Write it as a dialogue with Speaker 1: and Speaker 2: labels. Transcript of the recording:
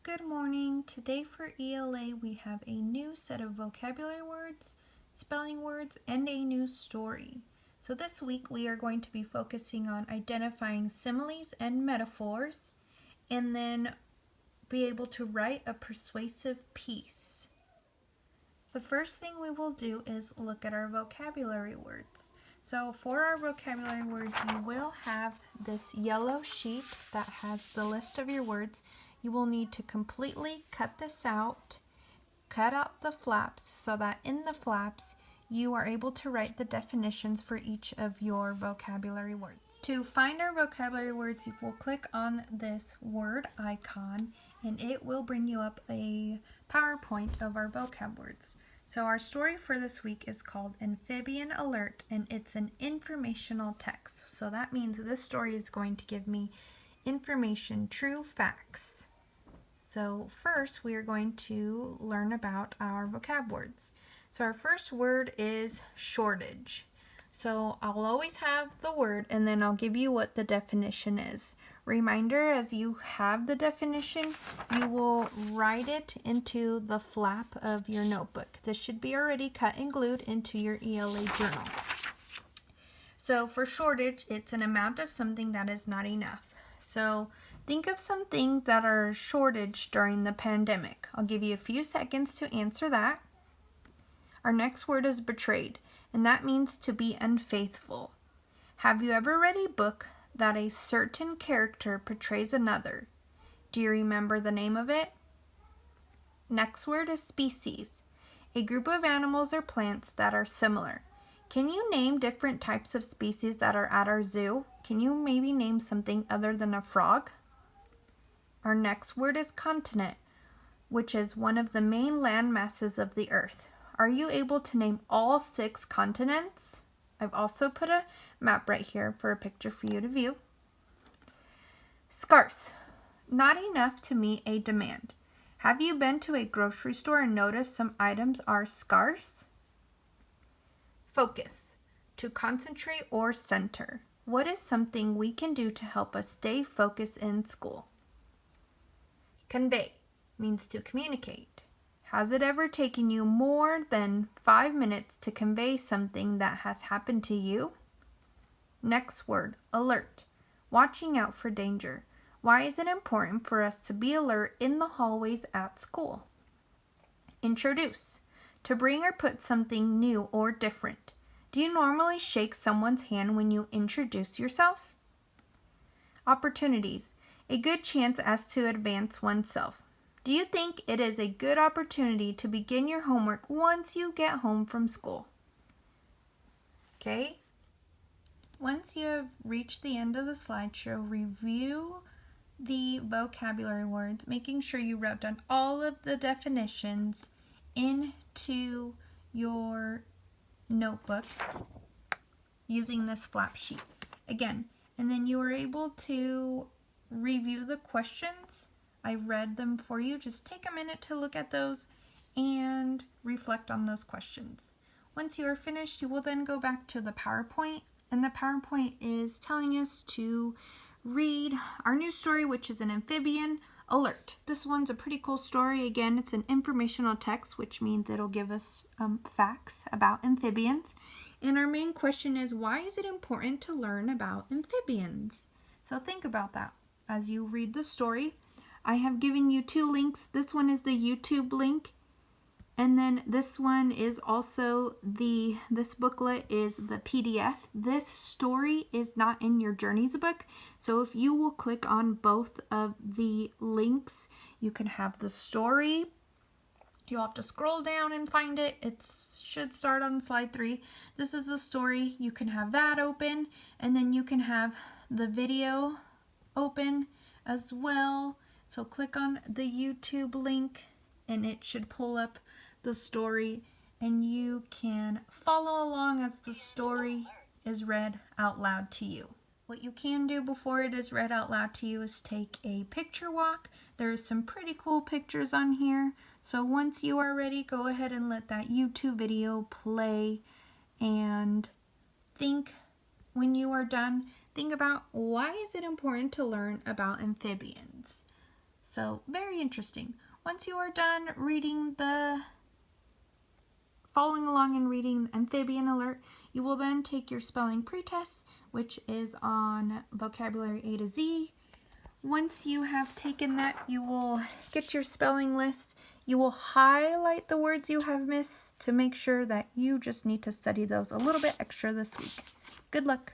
Speaker 1: Good morning. Today for ELA we have a new set of vocabulary words, spelling words, and a new story. So this week we are going to be focusing on identifying similes and metaphors and then be able to write a persuasive piece. The first thing we will do is look at our vocabulary words. So for our vocabulary words, you will have this yellow sheet that has the list of your words. You will need to completely cut this out, cut out the flaps so that in the flaps you are able to write the definitions for each of your vocabulary words. To find our vocabulary words, you will click on this word icon and it will bring you up a PowerPoint of our vocab words. So our story for this week is called Amphibian Alert, and it's an informational text. So that means this story is going to give me information, true facts. So first we are going to learn about our vocab words. So our first word is shortage. So I'll always have the word and then I'll give you what the definition is. Reminder, as you have the definition, you will write it into the flap of your notebook. This should be already cut and glued into your ELA journal. So for shortage, it's an amount of something that is not enough. So think of some things that are shortage during the pandemic. I'll give you a few seconds to answer that. Our next word is betrayed, and that means to be unfaithful. Have you ever read a book that a certain character portrays another? Do you remember the name of it? Next word is species, a group of animals or plants that are similar. Can you name different types of species that are at our zoo? Can you maybe name something other than a frog? Our next word is continent, which is one of the main land masses of the earth. Are you able to name all 6 continents? I've also put a map right here for a picture for you to view. Scarce, not enough to meet a demand. Have you been to a grocery store and noticed some items are scarce? Focus, to concentrate or center. What is something we can do to help us stay focused in school? Convey, means to communicate. Has it ever taken you more than 5 minutes to convey something that has happened to you? Next word, alert, watching out for danger. Why is it important for us to be alert in the hallways at school? Introduce, to bring or put something new or different. Do you normally shake someone's hand when you introduce yourself? Opportunities, a good chance as to advance oneself. Do you think it is a good opportunity to begin your homework once you get home from school? Okay. Once you have reached the end of the slideshow, review the vocabulary words, making sure you wrote down all of the definitions into your notebook using this flap sheet. Again, and then you are able to review the questions. I read them for you. Just take a minute to look at those and reflect on those questions. Once you are finished, you will then go back to the PowerPoint, and the PowerPoint is telling us to read our new story, which is an amphibian alert. This one's a pretty cool story. Again, it's an informational text, which means it'll give us facts about amphibians. And our main question is, why is it important to learn about amphibians? So think about that as you read the story. I have given you 2 links. This one is the YouTube link, and then this one is also this booklet is the PDF. This story is not in your Journeys book, so if you will click on both of the links, you can have the story. You'll have to scroll down and find it. It should start on slide 3. This is the story. You can have that open, and then you can have the video open as well. So click on the YouTube link and it should pull up the story, and you can follow along as the story is read out loud to you. What you can do before it is read out loud to you is take a picture walk. There's some pretty cool pictures on here. So once you are ready, go ahead and let that YouTube video play, and think, when you are done, think about, why is it important to learn about amphibians? So very interesting. Once you are done following along and reading Amphibian Alert, you will then take your spelling pretest, which is on vocabulary A to Z. Once you have taken that, you will get your spelling list. You will highlight the words you have missed to make sure that you just need to study those a little bit extra this week. Good luck.